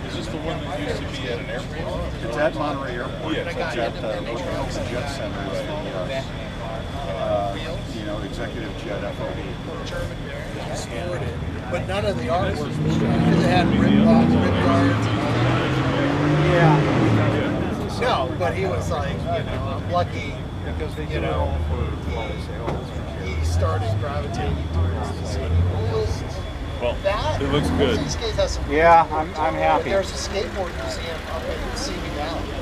Is this the one that used to be at an airport? It's at Monterey Airport. Yeah. It's at the Jet Center. You know, executive jet FOB. But none of the artwork was because it had rip guards and all that. Yeah. No, but he was like, you know, I'm lucky because you know he started gravitating towards the skateboards. Well, that it looks good. These skates have some I'm happy. There's a skateboard museum up in CV Valley.